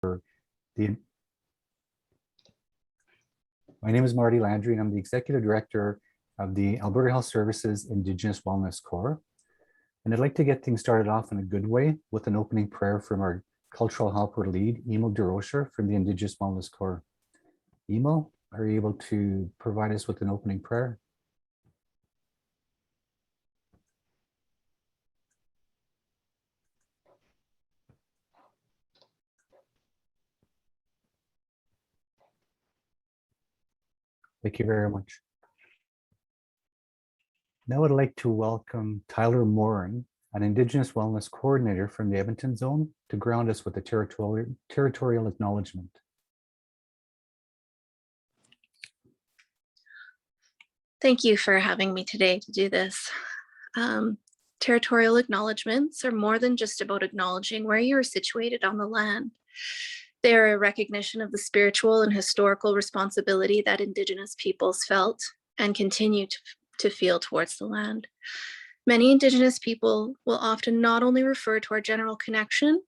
the My name is Marty Landrie, and I'm the Executive Director of the Alberta Health Services Indigenous Wellness Core. And I'd like to get things started off in a good way with an opening prayer from our cultural helper lead, Emil Durocher from the Indigenous Wellness Core. Emil, are you able to provide us with an opening prayer? Thank you very much. Now I'd like to welcome Tyler Moran, an Indigenous Wellness Coordinator from the Edmonton Zone, to ground us with a territorial acknowledgement. Thank you for having me today to do this. Territorial acknowledgements are more than just about acknowledging where you are situated on the land. They are a recognition of the spiritual and historical responsibility that Indigenous peoples felt and continue to feel towards the land. Many Indigenous people will often not only refer to our general connection,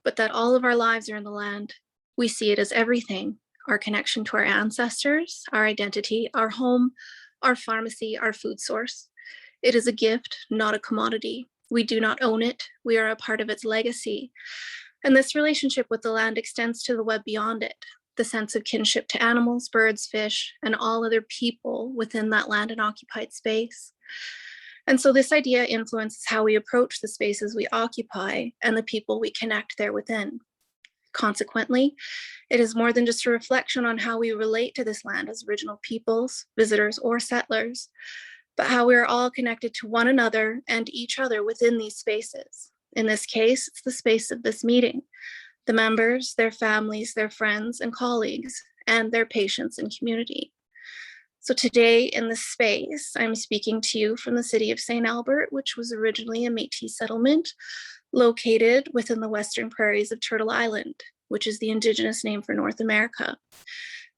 but that all of our lives are in the land. We see it as everything: our connection to our ancestors, our identity, our home, our pharmacy, our food source. It is a gift, not a commodity. We do not own it. We are a part of its legacy. And this relationship with the land extends to the web beyond it, the sense of kinship to animals, birds, fish, and all other people within that land and occupied space. And so this idea influences how we approach the spaces we occupy and the people we connect there within. Consequently, it is more than just a reflection on how we relate to this land as original peoples, visitors, or settlers, but how we are all connected to one another and each other within these spaces. In this case, it's the space of this meeting, the members, their families, their friends and colleagues, and their patients and community. So today in this space, I'm speaking to you from the city of St. Albert, which was originally a Métis settlement located within the western prairies of Turtle Island, which is the Indigenous name for North America.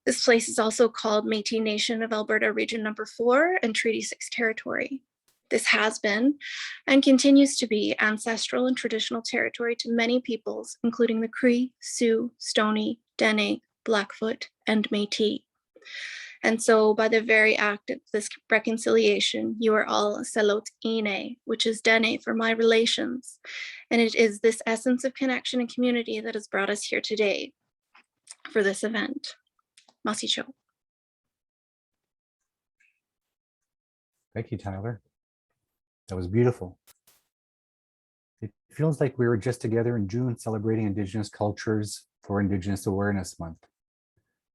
This place is also called Métis Nation of Alberta Region Number 4 and Treaty 6 territory. This has been and continues to be ancestral and traditional territory to many peoples, including the Cree, Sioux, Stoney, Dene, Blackfoot, and Métis. And so by the very act of this reconciliation, you are all Selot Ine, which is Dene for my relations. And it is this essence of connection and community that has brought us here today for this event. Masicho. Thank you, Tyler. That was beautiful. It feels like we were just together in June celebrating Indigenous cultures for Indigenous Awareness Month.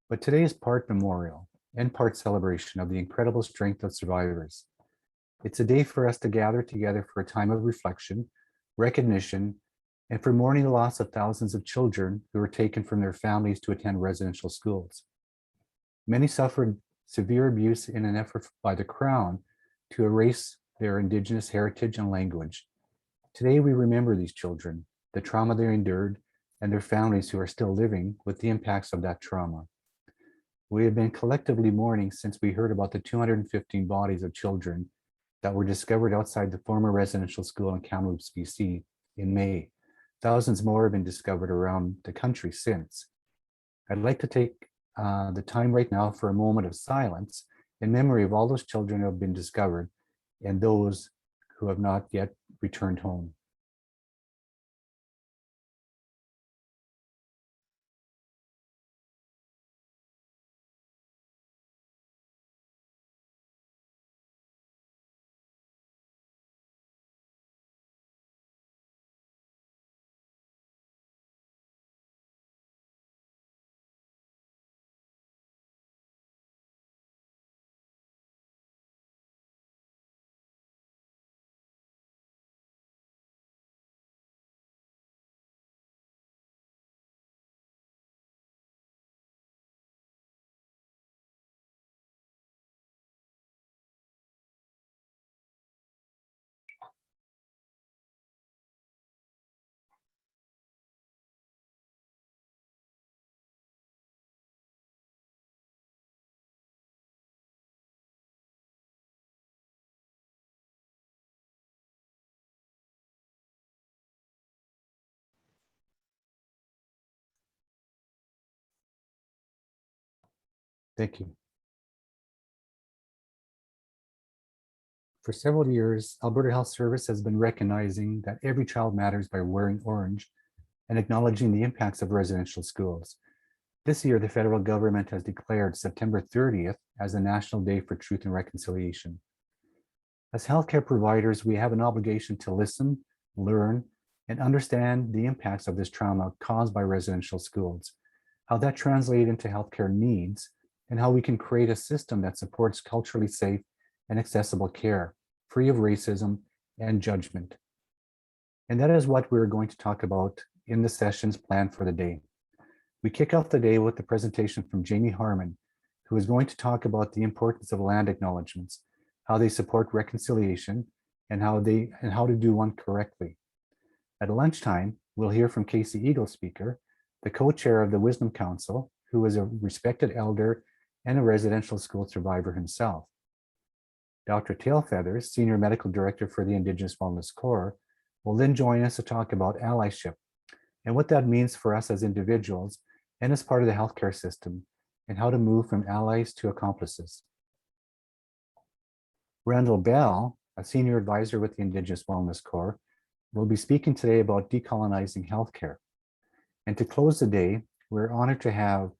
But today is part memorial and part celebration of the incredible strength of survivors. It's a day for us to gather together for a time of reflection, recognition, and for mourning the loss of thousands of children who were taken from their families to attend residential schools. Many suffered severe abuse in an effort by the Crown to erase their Indigenous heritage and language. Today, we remember these children, the trauma they endured, and their families who are still living with the impacts of that trauma. We have been collectively mourning since we heard about the 215 bodies of children that were discovered outside the former residential school in Kamloops, BC in May. Thousands more have been discovered around the country since. I'd like to take the time right now for a moment of silence in memory of all those children who have been discovered and those who have not yet returned home. Thank you. For several years, Alberta Health Service has been recognizing that every child matters by wearing orange and acknowledging the impacts of residential schools. This year, the federal government has declared September 30th as the National Day for Truth and Reconciliation. As healthcare providers, we have an obligation to listen, learn, and understand the impacts of this trauma caused by residential schools, how that translates into healthcare needs, and how we can create a system that supports culturally safe and accessible care, free of racism and judgment. And that is what we're going to talk about in the sessions planned for the day. We kick off the day with a presentation from Jamie Harmon, who is going to talk about the importance of land acknowledgements, how they support reconciliation, and how to do one correctly. At lunchtime, we'll hear from Casey Eagle speaker, the co-chair of the Wisdom Council, who is a respected elder and a residential school survivor himself. Dr. Tailfeathers, Senior Medical Director for the Indigenous Wellness Core, will then join us to talk about allyship and what that means for us as individuals and as part of the healthcare system, and how to move from allies to accomplices. Randall Bell, a Senior Advisor with the Indigenous Wellness Core, will be speaking today about decolonizing healthcare. And to close the day, we're honored to have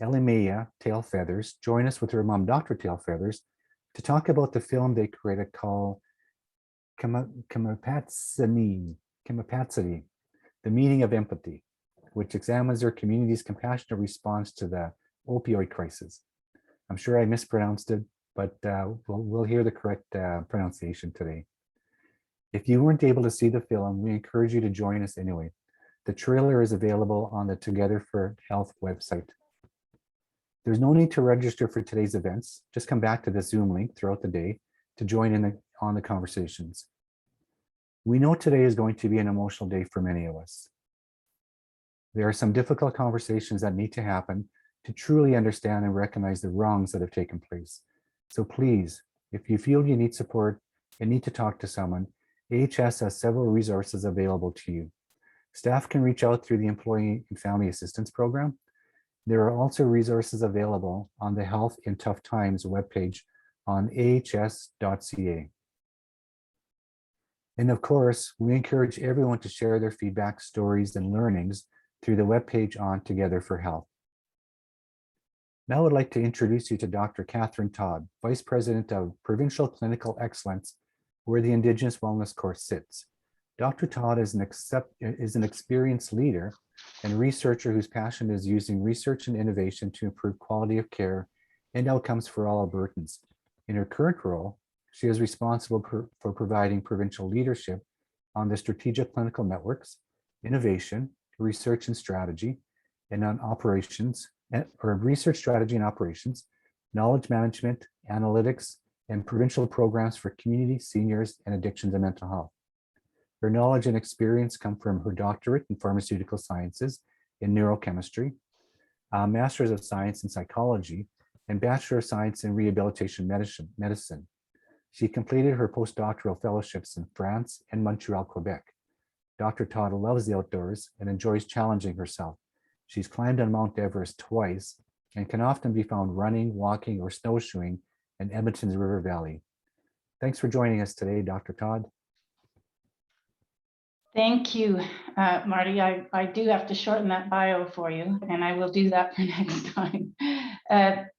Elimea Tailfeathers join us with her mom, Dr. Tailfeathers, to talk about the film they created called Kamapatsini, The Meaning of Empathy, which examines their community's compassionate response to the opioid crisis. I'm sure I mispronounced it, but we'll hear the correct pronunciation today. If you weren't able to see the film, we encourage you to join us anyway. The trailer is available on the Together for Health website. There's no need to register for today's events. Just come back to the Zoom link throughout the day to join in on the conversations. We know today is going to be an emotional day for many of us. There are some difficult conversations that need to happen to truly understand and recognize the wrongs that have taken place. So please, if you feel you need support and need to talk to someone, AHS has several resources available to you. Staff can reach out through the Employee and Family Assistance Program. There are also resources available on the Health in Tough Times webpage on ahs.ca. And of course, we encourage everyone to share their feedback, stories, and learnings through the webpage on Together for Health. Now I'd like to introduce you to Dr. Catherine Todd, Vice President of Provincial Clinical Excellence, where the Indigenous Wellness Core sits. Dr. Todd is an experienced leader and researcher whose passion is using research and innovation to improve quality of care and outcomes for all Albertans. In her current role, she is responsible for providing provincial leadership on the strategic clinical networks, innovation, research and strategy, and on operations, or research strategy and operations, knowledge management, analytics, and provincial programs for community, seniors, and addictions and mental health. Her knowledge and experience come from her doctorate in pharmaceutical sciences in neurochemistry, Master's of Science in Psychology, and Bachelor of Science in Rehabilitation Medicine. She completed her postdoctoral fellowships in France and Montreal, Quebec. Dr. Todd loves the outdoors and enjoys challenging herself. She's climbed on Mount Everest twice and can often be found running, walking, or snowshoeing in Edmonton's River Valley. Thanks for joining us today, Dr. Todd. Thank you, Marty. I do have to shorten that bio for you, and I will do that for next time.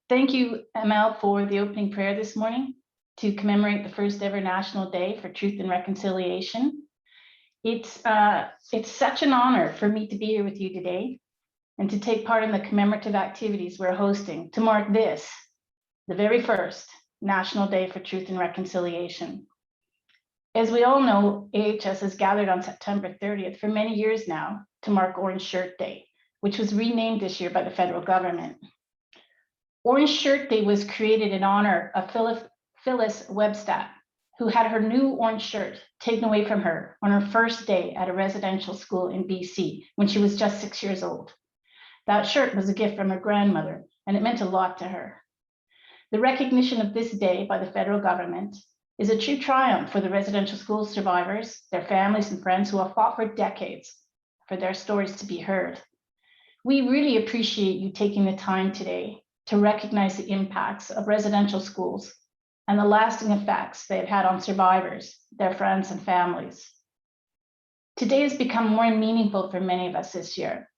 Thank you, Emil, for the opening prayer this morning to commemorate the first ever National Day for Truth and Reconciliation. It's such an honor for me to be here with you today and to take part in the commemorative activities we're hosting to mark this, the very first National Day for Truth and Reconciliation. As we all know, AHS has gathered on September 30th for many years now to mark Orange Shirt Day, which was renamed this year by the federal government. Orange Shirt Day was created in honor of Phyllis Webstad, who had her new orange shirt taken away from her on her first day at a residential school in BC when she was just 6 years old. That shirt was a gift from her grandmother, and it meant a lot to her. The recognition of this day by the federal government is a true triumph for the residential school survivors, their families and friends who have fought for decades for their stories to be heard. We really appreciate you taking the time today to recognize the impacts of residential schools and the lasting effects they've had on survivors, their friends, and families. Today has become more meaningful for many of us this year.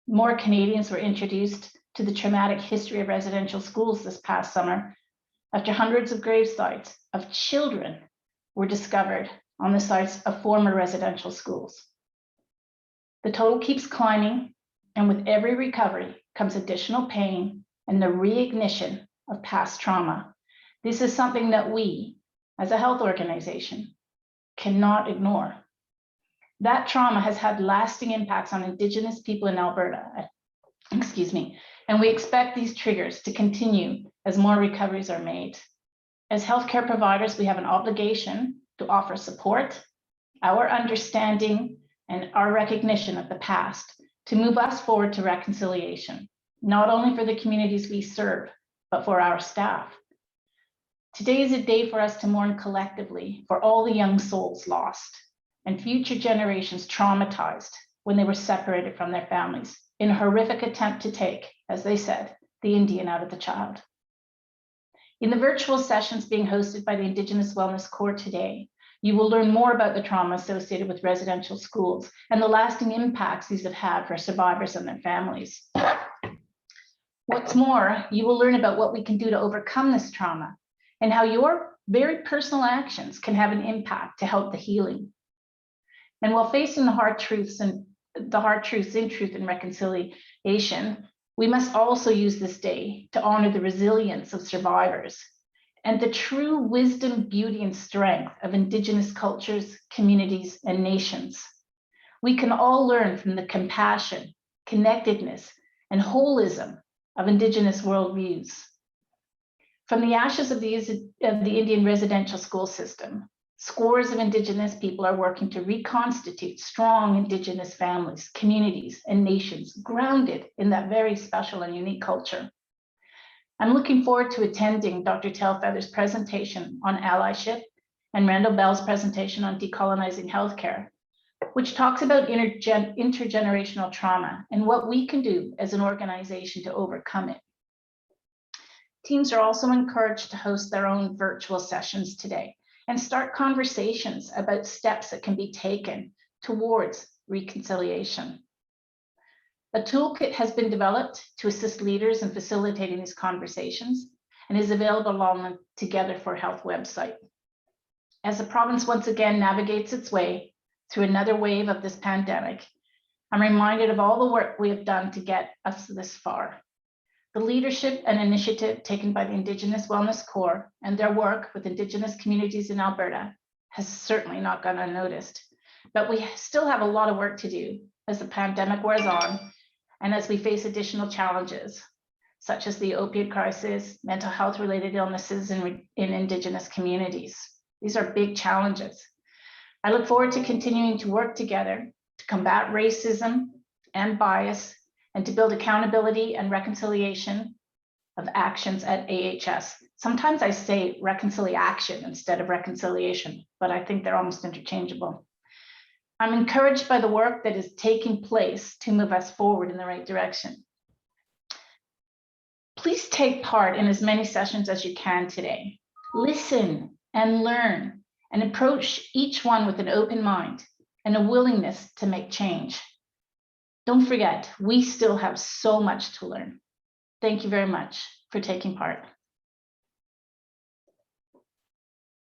More Canadians were introduced to the traumatic history of residential schools this past summer after hundreds of grave sites of children were discovered on the sites of former residential schools. The total keeps climbing, and with every recovery comes additional pain and the reignition of past trauma. This is something that we, as a health organization, cannot ignore. That trauma has had lasting impacts on Indigenous people in Alberta, and we expect these triggers to continue as more recoveries are made. As healthcare providers, we have an obligation to offer support, our understanding, and our recognition of the past to move us forward to reconciliation, not only for the communities we serve, but for our staff. Today is a day for us to mourn collectively for all the young souls lost and future generations traumatized when they were separated from their families in a horrific attempt to take, as they said, the Indian out of the child. In the virtual sessions being hosted by the Indigenous Wellness Core today, you will learn more about the trauma associated with residential schools and the lasting impacts these have had for survivors and their families. What's more, you will learn about what we can do to overcome this trauma and how your very personal actions can have an impact to help the healing. And while facing the hard truths in truth and reconciliation, we must also use this day to honor the resilience of survivors and the true wisdom, beauty, and strength of Indigenous cultures, communities, and nations. We can all learn from the compassion, connectedness, and holism of Indigenous worldviews. From the ashes of the Indian residential school system, scores of Indigenous people are working to reconstitute strong Indigenous families, communities, and nations grounded in that very special and unique culture. I'm looking forward to attending Dr. Tailfeather's presentation on allyship and Randall Bell's presentation on decolonizing healthcare, which talks about intergenerational trauma and what we can do as an organization to overcome it. Teams are also encouraged to host their own virtual sessions today and start conversations about steps that can be taken towards reconciliation. A toolkit has been developed to assist leaders in facilitating these conversations and is available along the Together for Health website. As the province once again navigates its way through another wave of this pandemic, I'm reminded of all the work we have done to get us this far. The leadership and initiative taken by the Indigenous Wellness Core and their work with Indigenous communities in Alberta has certainly not gone unnoticed, but we still have a lot of work to do as the pandemic wears on and as we face additional challenges, such as the opioid crisis, mental health related illnesses in Indigenous communities. These are big challenges. I look forward to continuing to work together to combat racism and bias and to build accountability and reconciliation of actions at AHS. Sometimes I say reconciliation instead of reconciliation, but I think they're almost interchangeable. I'm encouraged by the work that is taking place to move us forward in the right direction. Please take part in as many sessions as you can today. Listen and learn and approach each one with an open mind and a willingness to make change. Don't forget, we still have so much to learn. Thank you very much for taking part.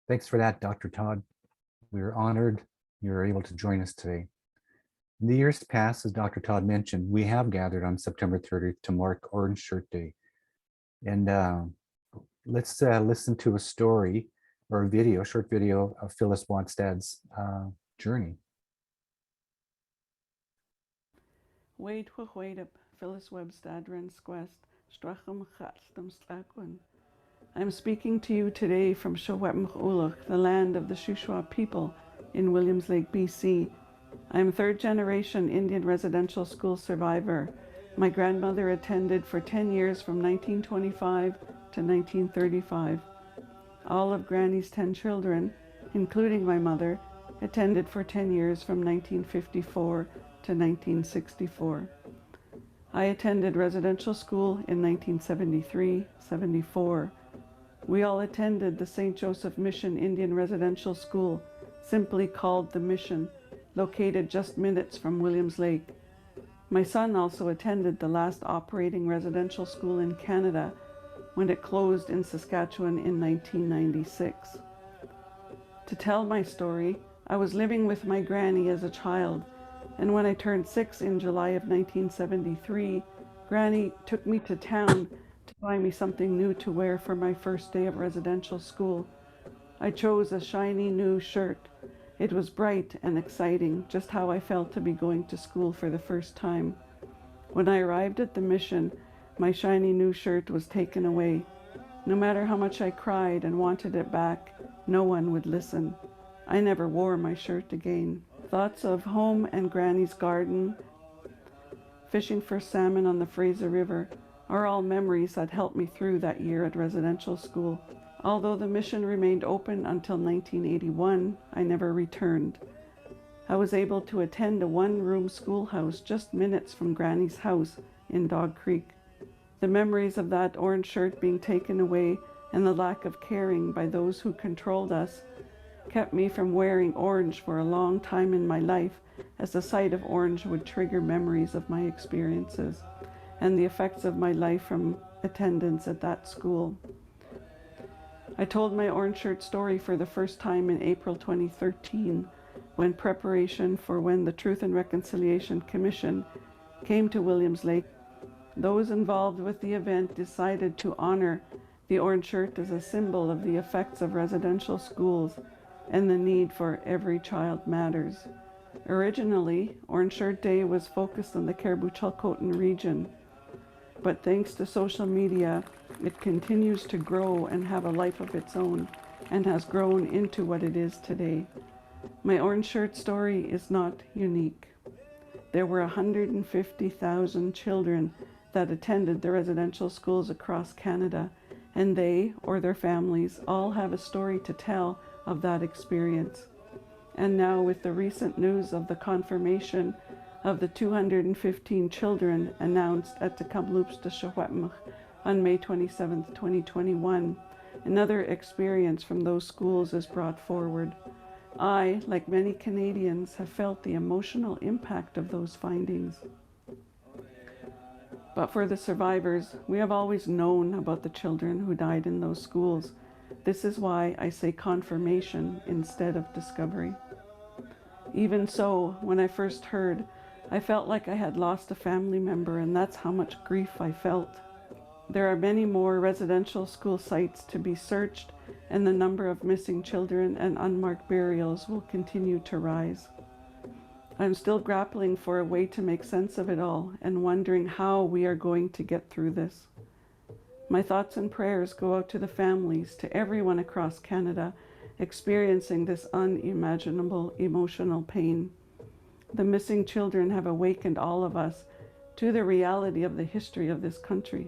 Thanks for that, Dr. Todd. We are honored you were able to join us today. In the years past, as Dr. Todd mentioned, we have gathered on September 30th to mark Orange Shirt Day. And let's listen to a story or a short video of Phyllis Webstad's journey. Wade Wahwadip, Phyllis Webstad, Rensquest, Strachum Chatstam Stlakwan. I'm speaking to you today from Shawetmch, the land of the Shuswap people in Williams Lake, BC. I'm third generation Indian residential school survivor. My grandmother attended for 10 years from 1925 to 1935. All of Granny's 10 children, including my mother, attended for 10 years from 1954 to 1964. I attended residential school in 1973-74. We all attended the St. Joseph Mission Indian Residential School, simply called the Mission, located just minutes from Williams Lake. My son also attended the last operating residential school in Canada when it closed in Saskatchewan in 1996. To tell my story, I was living with my granny as a child, and when I turned 6 in July of 1973, Granny took me to town to buy me something new to wear for my first day of residential school. I chose a shiny new shirt. It was bright and exciting, just how I felt to be going to school for the first time. When I arrived at the mission, my shiny new shirt was taken away. No matter how much I cried and wanted it back, no one would listen. I never wore my shirt again. Thoughts of home and Granny's garden, fishing for salmon on the Fraser River, are all memories that helped me through that year at residential school. Although the mission remained open until 1981, I never returned. I was able to attend a one-room schoolhouse just minutes from Granny's house in Dog Creek. The memories of that orange shirt being taken away and the lack of caring by those who controlled us kept me from wearing orange for a long time in my life, as the sight of orange would trigger memories of my experiences and the effects of my life from attendance at that school. I told my orange shirt story for the first time in April 2013, when preparation for when the Truth and Reconciliation Commission came to Williams Lake. Those involved with the event decided to honor the orange shirt as a symbol of the effects of residential schools and the need for Every Child Matters. Originally, Orange Shirt Day was focused on the Cariboo-Chilcotin region, but thanks to social media, it continues to grow and have a life of its own, and has grown into what it is today. My orange shirt story is not unique. There were 150,000 children that attended the residential schools across Canada, and they, or their families, all have a story to tell of that experience. And now, with the recent news of the confirmation of the 215 children announced at the Kamloops de Shawetmach on May 27, 2021, another experience from those schools is brought forward. I, like many Canadians, have felt the emotional impact of those findings. But for the survivors, we have always known about the children who died in those schools. This is why I say confirmation instead of discovery. Even so, when I first heard, I felt like I had lost a family member, and that's how much grief I felt. There are many more residential school sites to be searched, and the number of missing children and unmarked burials will continue to rise. I'm still grappling for a way to make sense of it all and wondering how we are going to get through this. My thoughts and prayers go out to the families, to everyone across Canada experiencing this unimaginable emotional pain. The missing children have awakened all of us to the reality of the history of this country.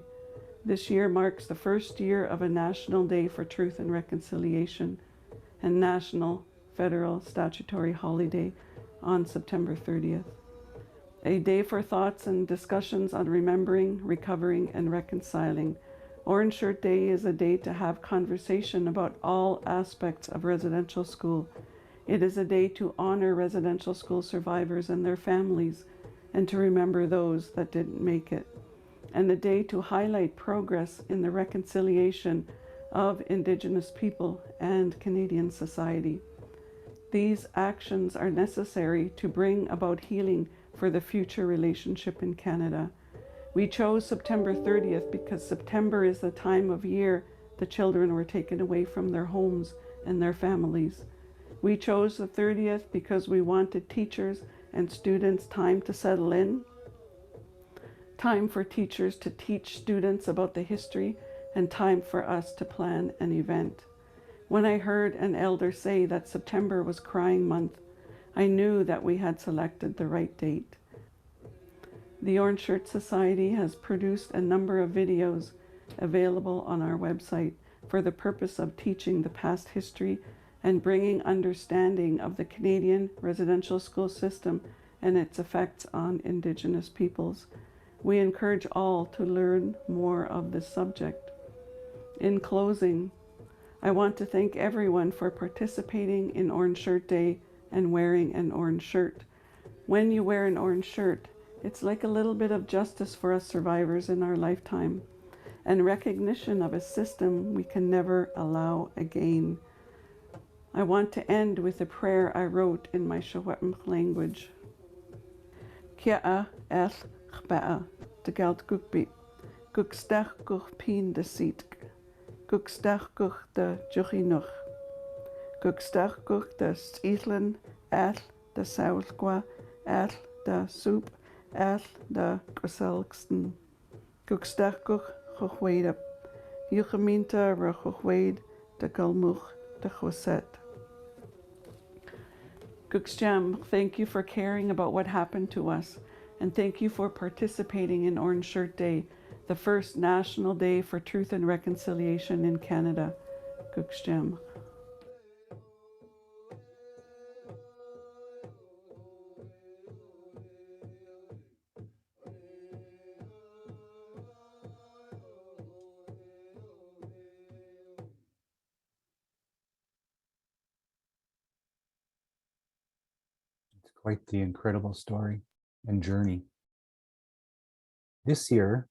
This year marks the first year of a National Day for Truth and Reconciliation and National Federal Statutory Holiday on September 30th. A day for thoughts and discussions on remembering, recovering, and reconciling. Orange Shirt Day is a day to have conversation about all aspects of residential school. It is a day to honor residential school survivors and their families, and to remember those that didn't make it. And a day to highlight progress in the reconciliation of Indigenous people and Canadian society. These actions are necessary to bring about healing for the future relationship in Canada. We chose September 30th because September is the time of year the children were taken away from their homes and their families. We chose the 30th because we wanted teachers and students time to settle in, time for teachers to teach students about the history, and time for us to plan an event. When I heard an elder say that September was Crying Month, I knew that we had selected the right date. The Orange Shirt Society has produced a number of videos available on our website for the purpose of teaching the past history and bringing understanding of the Canadian residential school system and its effects on Indigenous peoples. We encourage all to learn more of this subject. In closing, I want to thank everyone for participating in Orange Shirt Day and wearing an orange shirt. When you wear an orange shirt, it's like a little bit of justice for us survivors in our lifetime, and recognition of a system we can never allow again. I want to end with a prayer I wrote in my Secwepemc language. Kia el chbea, de geld gukbi, gukstach guk pin de siet, gukstach guk de juchinuch, gukstach guk de stietlen, el de saulqua, el de soep, el de kwaselksten, gukstach guk chochwedep, jucheminta re chochwed de galmuch de choset. Gukstjam, thank you for caring about what happened to us, and thank you for participating in Orange Shirt Day, the first national day for truth and reconciliation in Canada. Gukstjam. It's quite the incredible story and journey. This year,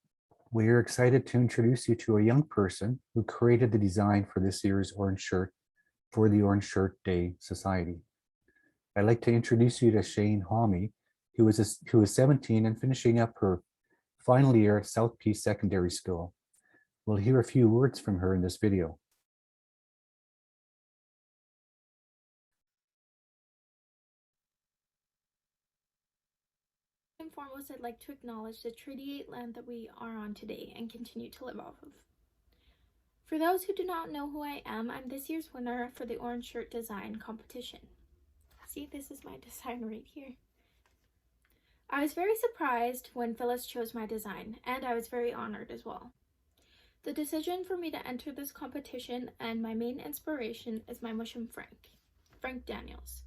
we are excited to introduce you to a young person who created the design for this year's orange shirt for the Orange Shirt Day Society. I'd like to introduce you to Shane Homme, who is 17 and finishing up her final year at South Peace Secondary School. We'll hear a few words from her in this video. First and foremost, I'd like to acknowledge the Treaty 8 land that we are on today and continue to live off of. For those who do not know who I am, I'm this year's winner for the Orange Shirt Design competition. See, this is my design right here. I was very surprised when Phyllis chose my design, and I was very honored as well. The decision for me to enter this competition and my main inspiration is my mushum Frank Daniels.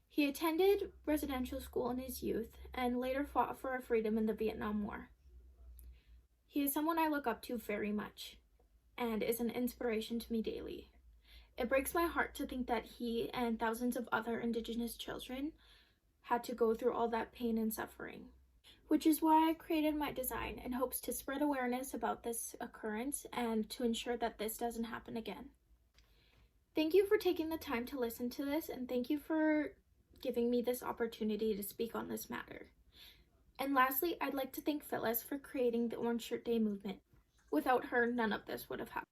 He attended residential school in his youth and later fought for our freedom in the Vietnam War. He is someone I look up to very much and is an inspiration to me daily. It breaks my heart to think that he and thousands of other Indigenous children had to go through all that pain and suffering, which is why I created my design in hopes to spread awareness about this occurrence and to ensure that this doesn't happen again. Thank you for taking the time to listen to this, and thank you for giving me this opportunity to speak on this matter. And lastly, I'd like to thank Phyllis for creating the Orange Shirt Day movement. Without her, none of this would have happened.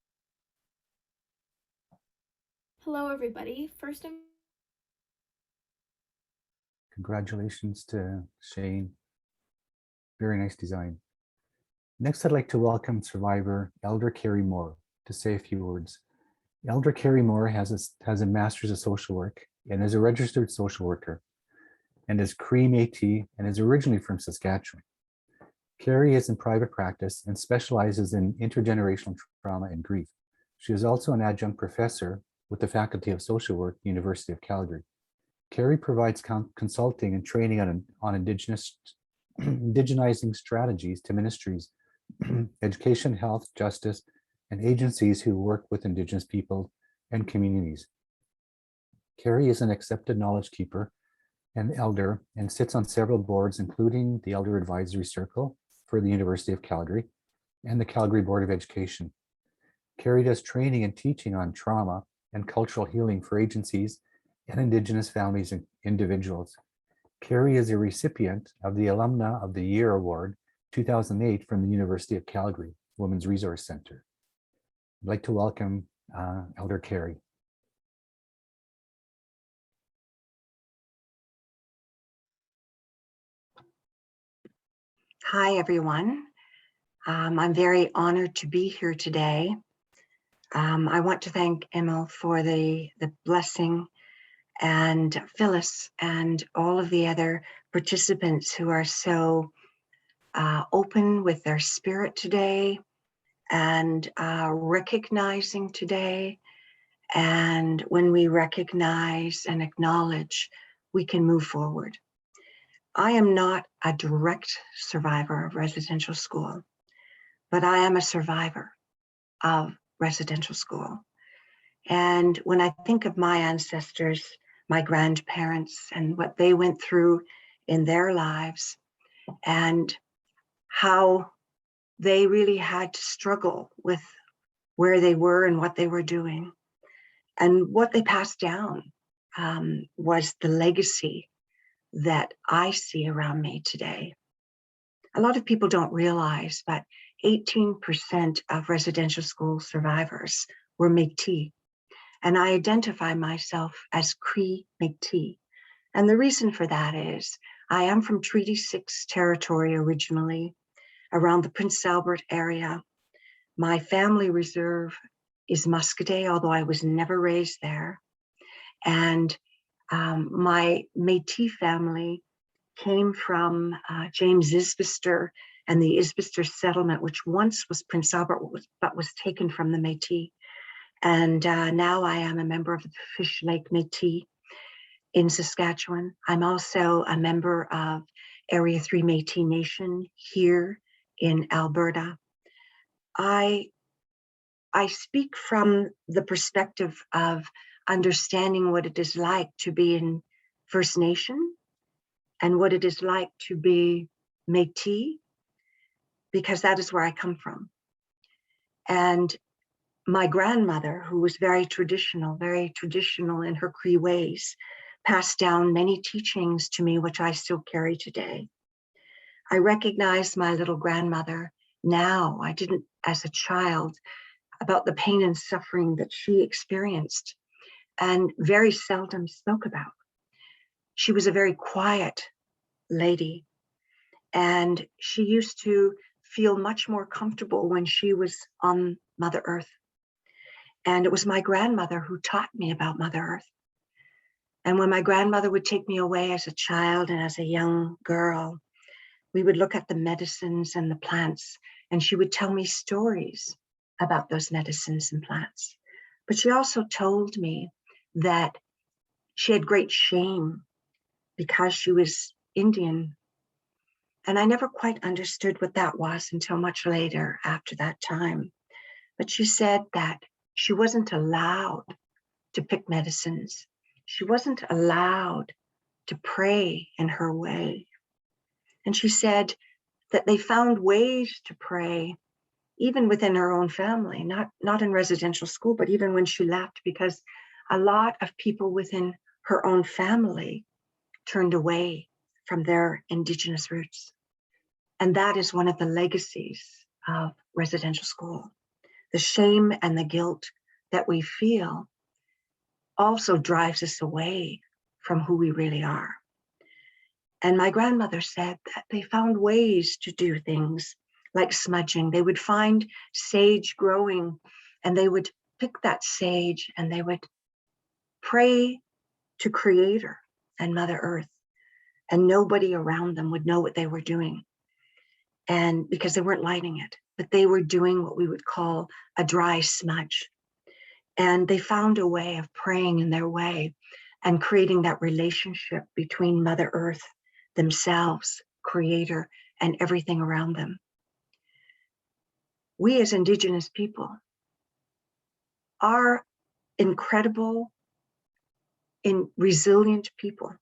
Hello, everybody. Congratulations to Shane. Very nice design. Next, I'd like to welcome survivor Elder Kerrie Moore to say a few words. Elder Kerrie Moore has a Master's of Social Work and is a registered social worker and is Cree Métis and is originally from Saskatchewan. Kerrie is in private practice and specializes in intergenerational trauma and grief. She is also an adjunct professor with the Faculty of Social Work, University of Calgary. Kerrie provides consulting and training on indigenizing strategies to ministries, education, health, justice, and agencies who work with Indigenous people and communities. Kerrie is an accepted knowledge keeper and elder and sits on several boards, including the Elder Advisory Circle for the University of Calgary and the Calgary Board of Education. Kerrie does training and teaching on trauma and cultural healing for agencies and Indigenous families and individuals. Kerrie is a recipient of the Alumna of the Year Award 2008 from the University of Calgary Women's Resource Center. I'd like to welcome Elder Kerrie. Hi, everyone. I'm very honored to be here today. I want to thank Emil for the blessing, and Phyllis and all of the other participants who are so open with their spirit today and recognizing today. And when we recognize and acknowledge, we can move forward. I am not a direct survivor of residential school, but I am a survivor of residential school. And when I think of my ancestors, my grandparents, and what they went through in their lives, and how they really had to struggle with where they were and what they were doing, and what they passed down was the legacy that I see around me today. A lot of people don't realize, but 18% of residential school survivors were Métis. And I identify myself as Cree Métis. And the reason for that is I am from Treaty 6 territory originally, around the Prince Albert area. My family reserve is Muscadet, although I was never raised there. And my Métis family came from James Isbister and the Isbister settlement, which once was Prince Albert, but was taken from the Métis. And now I am a member of the Fish Lake Métis in Saskatchewan. I'm also a member of Area 3 Métis Nation here in Alberta. I speak from the perspective of understanding what it is like to be in First Nation and what it is like to be Métis, because that is where I come from. And my grandmother, who was very traditional in her Cree ways, passed down many teachings to me, which I still carry today. I recognize my little grandmother now. I didn't as a child, about the pain and suffering that she experienced and very seldom spoke about. She was a very quiet lady, and she used to feel much more comfortable when she was on Mother Earth. And it was my grandmother who taught me about Mother Earth. And when my grandmother would take me away as a child and as a young girl, we would look at the medicines and the plants, and she would tell me stories about those medicines and plants. But she also told me that she had great shame because she was Indian. And I never quite understood what that was until much later after that time. But she said that she wasn't allowed to pick medicines. She wasn't allowed to pray in her way. And she said that they found ways to pray even within her own family, not in residential school, but even when she left, because a lot of people within her own family turned away from their Indigenous roots. And that is one of the legacies of residential school. The shame and the guilt that we feel also drives us away from who we really are. And my grandmother said that they found ways to do things like smudging. They would find sage growing and they would pick that sage and they would pray to Creator and Mother Earth, and nobody around them would know what they were doing. And because they weren't lighting it, but they were doing what we would call a dry smudge. And they found a way of praying in their way and creating that relationship between Mother Earth, themselves, Creator, and everything around them. We as Indigenous people are incredible, resilient people.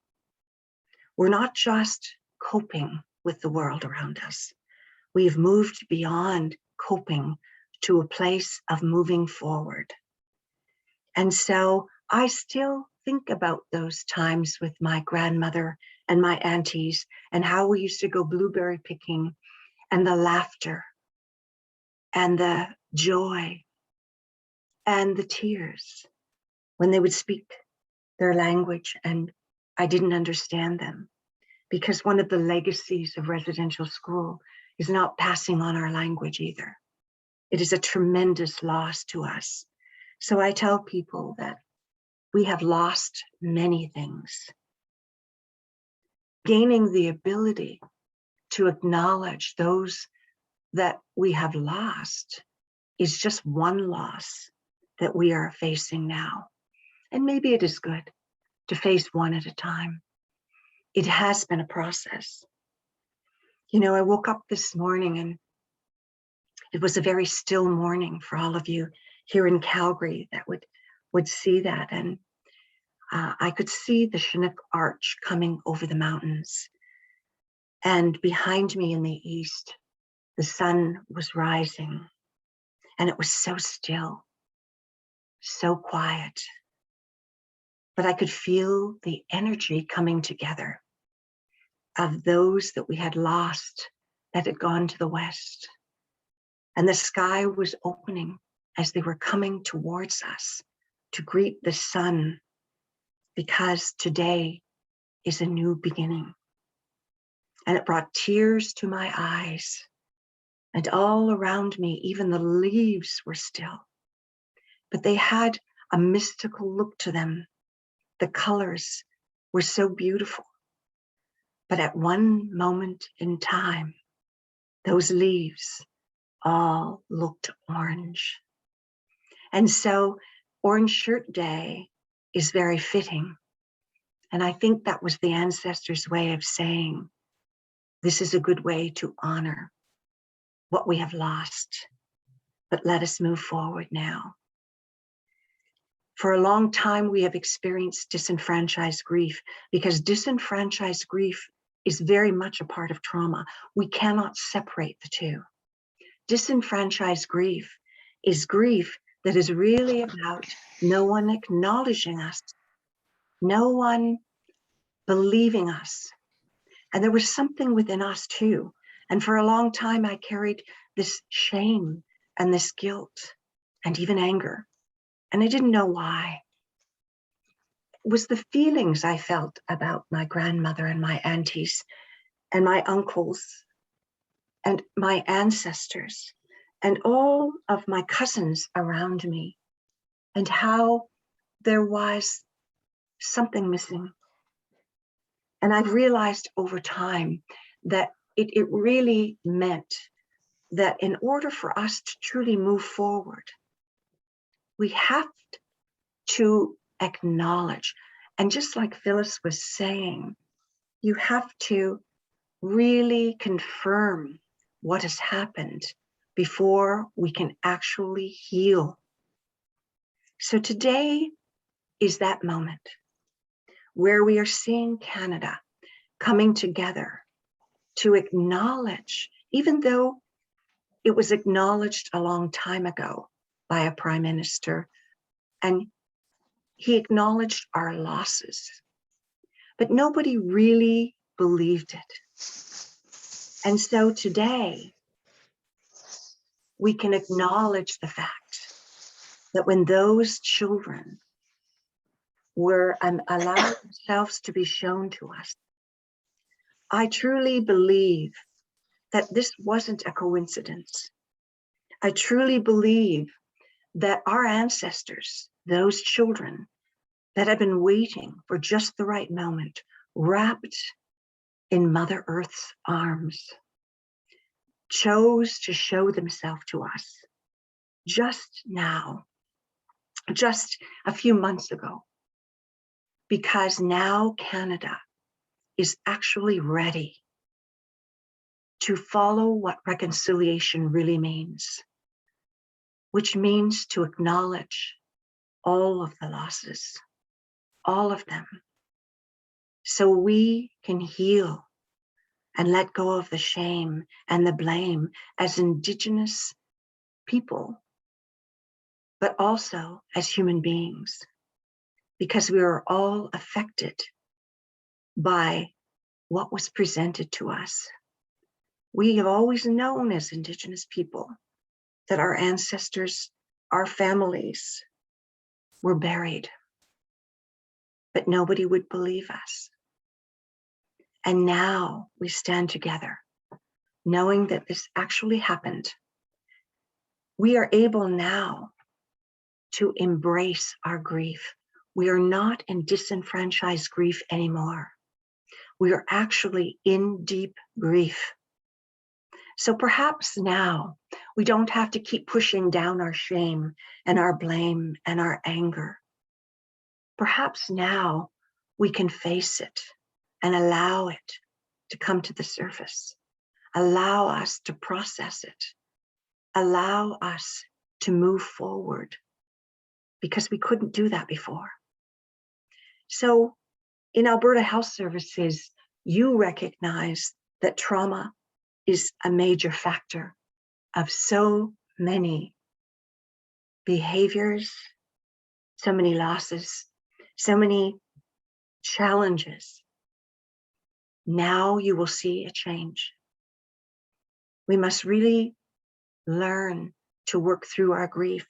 We're not just coping with the world around us. We've moved beyond coping to a place of moving forward. And so I still think about those times with my grandmother and my aunties and how we used to go blueberry picking, and the laughter and the joy and the tears when they would speak their language and I didn't understand them. Because one of the legacies of residential school is not passing on our language either. It is a tremendous loss to us. So I tell people that we have lost many things. Gaining the ability to acknowledge those that we have lost is just one loss that we are facing now. And maybe it is good to face one at a time. it has been a process. You know, I woke up this morning and it was a very still morning for all of you here in Calgary that would see that. And I could see the Chinook Arch coming over the mountains. And behind me in the east, the sun was rising. And it was so still, so quiet. But I could feel the energy coming together of those that we had lost, that had gone to the west. And the sky was opening as they were coming towards us to greet the sun, because today is a new beginning. And it brought tears to my eyes. And all around me, even the leaves were still. But they had a mystical look to them. The colors were so beautiful. But at one moment in time, those leaves all looked orange. And so Orange Shirt Day is very fitting. And I think that was the ancestors' way of saying, this is a good way to honor what we have lost, but let us move forward now. For a long time, we have experienced disenfranchised grief, because disenfranchised grief is very much a part of trauma. We cannot separate the two. Disenfranchised grief is grief that is really about no one acknowledging us, no one believing us. And there was something within us too. And for a long time, I carried this shame and this guilt and even anger. And I didn't know why. It was the feelings I felt about my grandmother and my aunties and my uncles and my ancestors and all of my cousins around me, and how there was something missing. And I've realized over time that it really meant that in order for us to truly move forward, we have to acknowledge. And just like Phyllis was saying, you have to really confirm what has happened before we can actually heal. So today is that moment where we are seeing Canada coming together to acknowledge, even though it was acknowledged a long time ago by a prime minister, and he acknowledged our losses, but nobody really believed it. And so today, we can acknowledge the fact that when those children were allowed themselves to be shown to us, I truly believe that this wasn't a coincidence. I truly believe that our ancestors, those children that had been waiting for just the right moment, wrapped in Mother Earth's arms, chose to show themselves to us just now, just a few months ago, because now Canada is actually ready to follow what reconciliation really means, which means to acknowledge all of the losses, all of them, so we can heal and let go of the shame and the blame as Indigenous people, but also as human beings, because we are all affected by what was presented to us. We have always known as Indigenous people that our ancestors, our families were buried, but nobody would believe us. And now we stand together, knowing that this actually happened. We are able now to embrace our grief. We are not in disenfranchised grief anymore. We are actually in deep grief. So perhaps now we don't have to keep pushing down our shame and our blame and our anger. Perhaps now we can face it and allow it to come to the surface. Allow us to process it. Allow us to move forward, because we couldn't do that before. So in Alberta Health Services, you recognize that trauma is a major factor of so many behaviors, so many losses, so many challenges. Now you will see a change. We must really learn to work through our grief.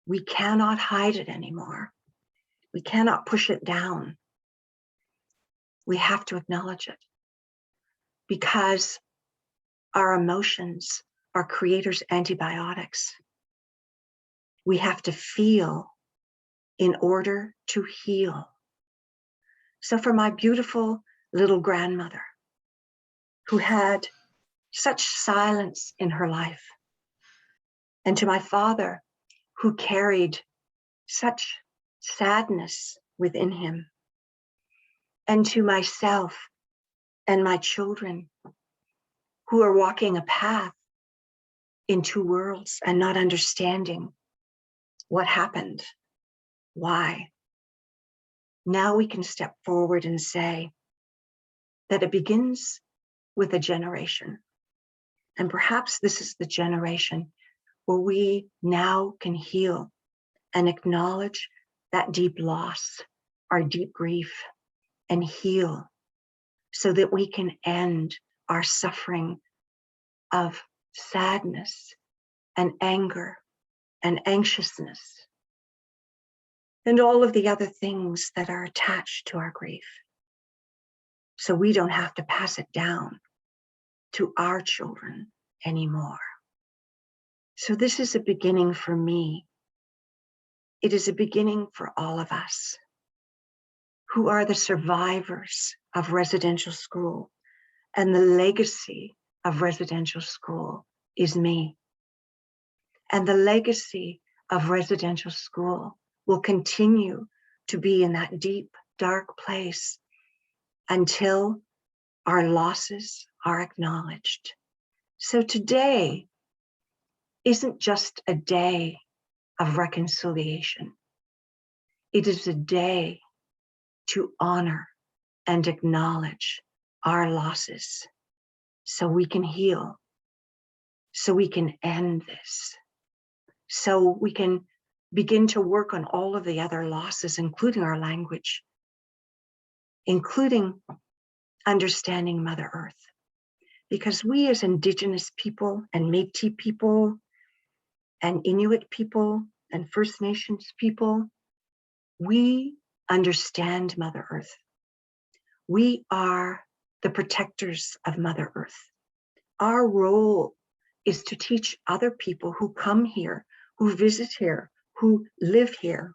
We cannot hide it anymore. We cannot push it down. We have to acknowledge it, because our emotions are creators' antibiotics. We have to feel in order to heal. So for my beautiful little grandmother, who had such silence in her life, and to my father, who carried such sadness within him, and to myself and my children, who are walking a path in two worlds and not understanding what happened, why. Now we can step forward and say that it begins with a generation. And perhaps this is the generation where we now can heal and acknowledge that deep loss, our deep grief, and heal, so that we can end our suffering of sadness and anger and anxiousness and all of the other things that are attached to our grief, so we don't have to pass it down to our children anymore. So this is a beginning for me. It is a beginning for all of us who are the survivors of residential school, and the legacy of residential school is me. And the legacy of residential school will continue to be in that deep, dark place until our losses are acknowledged. So today isn't just a day of reconciliation. It is a day to honor and acknowledge our losses, so we can heal, so we can end this, so we can begin to work on all of the other losses, including our language, including understanding Mother Earth. Because we as Indigenous people and Métis people and Inuit people and First Nations people, we understand Mother Earth. We are the protectors of Mother Earth. Our role is to teach other people who come here, who visit here, who live here,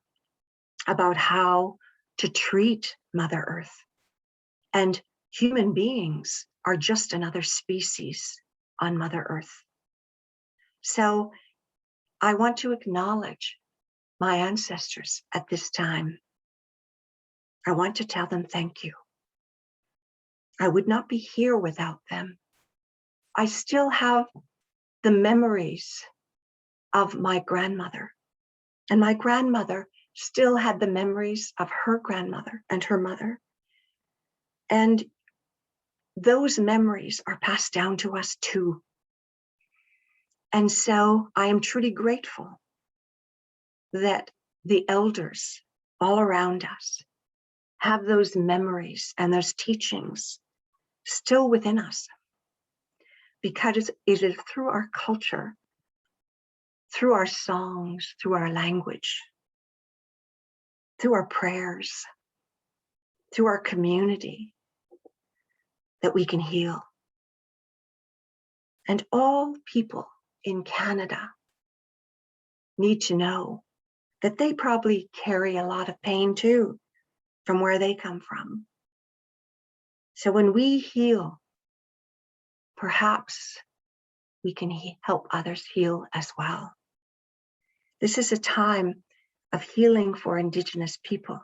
about how to treat Mother Earth. And human beings are just another species on Mother Earth. So I want to acknowledge my ancestors at this time. I want to tell them thank you. I would not be here without them. I still have the memories of my grandmother, and my grandmother still had the memories of her grandmother and her mother. And those memories are passed down to us too. And so I am truly grateful that the elders all around us have those memories and those teachings still within us, because it is through our culture, through our songs, through our language, through our prayers, through our community, that we can heal. And all people in Canada need to know that they probably carry a lot of pain too, from where they come from. So when we heal, perhaps we can help others heal as well. This is a time of healing for Indigenous people.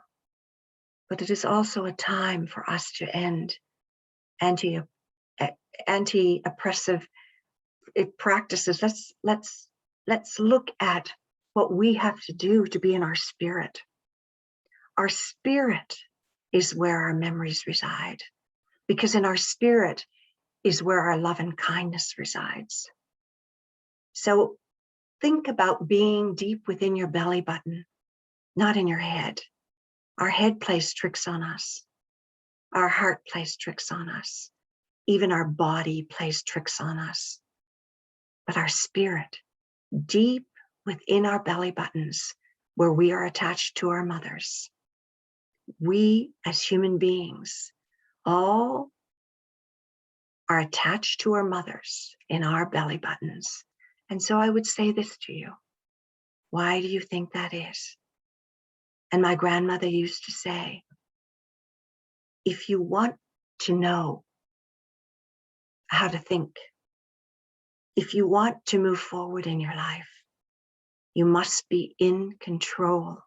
but it is also a time for us to end anti-oppressive practices. Let's look at what we have to do to be in our spirit. Our spirit is where our memories reside, because in our spirit is where our love and kindness resides. So think about being deep within your belly button, not in your head. Our head plays tricks on us. Our heart plays tricks on us. Even our body plays tricks on us. But our spirit, deep within our belly buttons, where we are attached to our mothers, we as human beings all are attached to our mothers in our belly buttons. And so I would say this to you. Why do you think that is? And my grandmother used to say, if you want to know how to think, if you want to move forward in your life, you must be in control.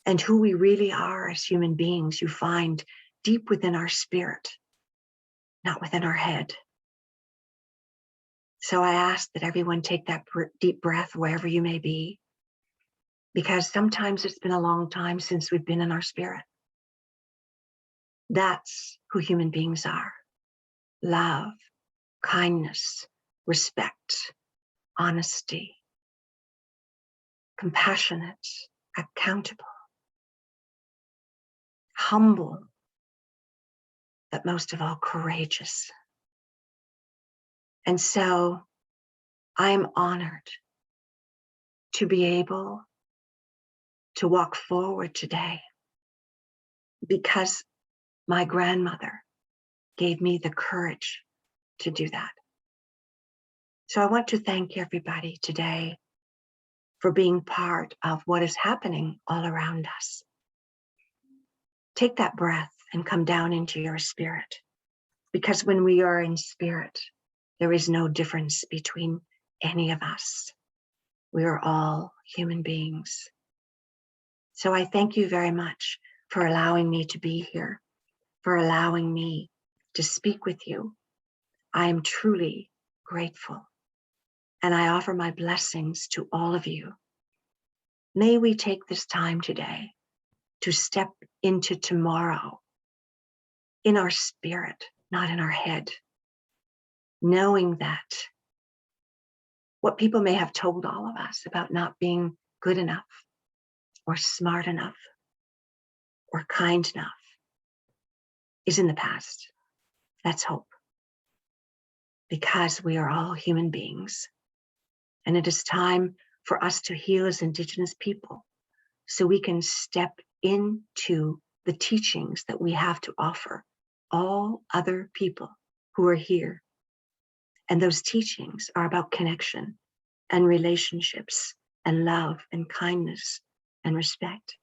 And who we really are as human beings, you find deep within our spirit, not within our head. So I ask that everyone take that deep breath wherever you may be, because sometimes it's been a long time since we've been in our spirit. That's who human beings are. Love, kindness, respect, honesty, compassionate, accountable, humble, but most of all, courageous. And so I'm honored to be able to walk forward today because my grandmother gave me the courage to do that. So I want to thank everybody today for being part of what is happening all around us. Take that breath and come down into your spirit, because when we are in spirit, there is no difference between any of us. We are all human beings. So I thank you very much for allowing me to be here, for allowing me to speak with you. I am truly grateful, and I offer my blessings to all of you. May we take this time today to step into tomorrow in our spirit, not in our head, knowing that what people may have told all of us about not being good enough or smart enough or kind enough is in the past. That's hope, because we are all human beings, and it is time for us to heal as Indigenous people so we can step into the teachings that we have to offer all other people who are here. And those teachings are about connection and relationships and love and kindness and respect.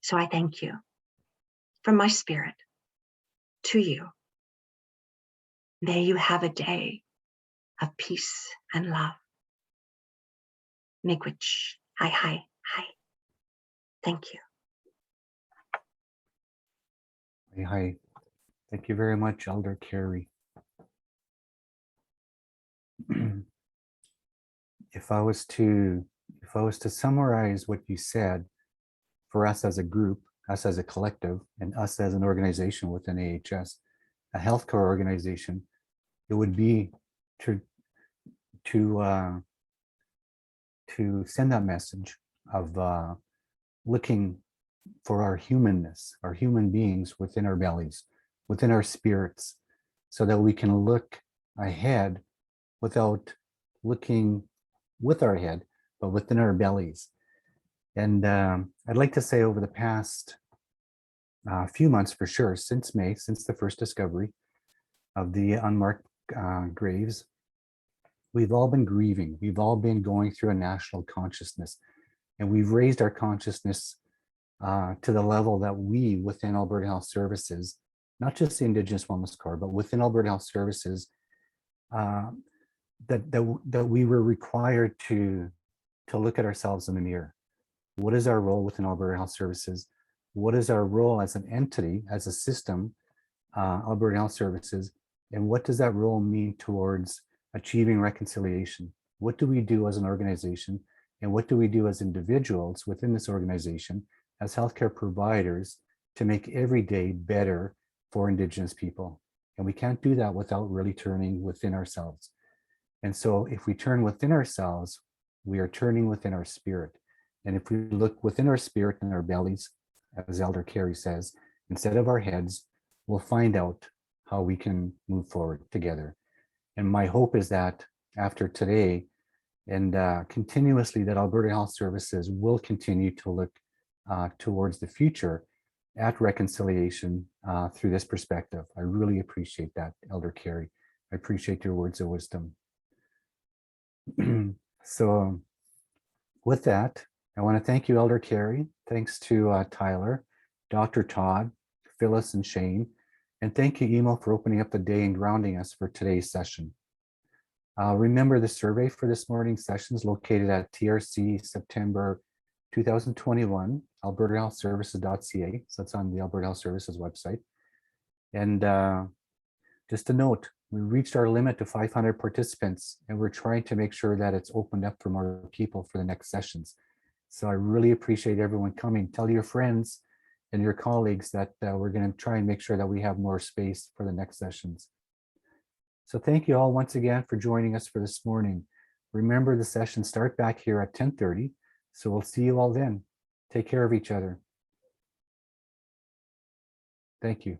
So I thank you from my spirit to you. May you have a day of peace and love. Miigwech. Hi, hi, hi. Thank you. Hi. Thank you very much, Elder Kerrie. If I was to summarize what you said, for us as a group, us as a collective, and us as an organization within AHS, a healthcare organization, it would be to send that message of looking for our humanness, our human beings within our bellies, within our spirits, so that we can look ahead without looking with our head, but within our bellies. And I'd like to say over the past few months, for sure, since May, since the first discovery of the unmarked graves, we've all been grieving. We've all been going through a national consciousness, and we've raised our consciousness to the level that we within Alberta Health Services, not just the Indigenous Wellness Core, but within Alberta Health Services, that we were required to look at ourselves in the mirror. What is our role within Alberta Health Services? what is our role as an entity, as a system, Alberta Health Services, and what does that role mean towards achieving reconciliation? What do we do as an organization, and what do we do as individuals within this organization, as healthcare providers, to make every day better for Indigenous people? And we can't do that without really turning within ourselves. And so if we turn within ourselves, we are turning within our spirit. And if we look within our spirit and our bellies, as Elder Kerrie says, instead of our heads, we'll find out how we can move forward together. And my hope is that after today and continuously, that Alberta Health Services will continue to look towards the future at reconciliation through this perspective. I really appreciate that, Elder Kerrie. I appreciate your words of wisdom. So with that, I want to thank you, Elder Kerrie. Thanks to Tyler, Dr. Todd, Phyllis, and Shane. And thank you, Emil, for opening up the day and grounding us for today's session. Remember the survey for this morning's session is located at TRC September 2021, albertahealthservices.ca. So that's on the Alberta Health Services website. And just a note, we reached our limit to 500 participants, and we're trying to make sure that it's opened up for more people for the next sessions. So I really appreciate everyone coming. Tell your friends and your colleagues that we're going to try and make sure that we have more space for the next sessions. So thank you all once again for joining us for this morning. Remember, the sessions start back here at 10:30. So we'll see you all then. Take care of each other. Thank you.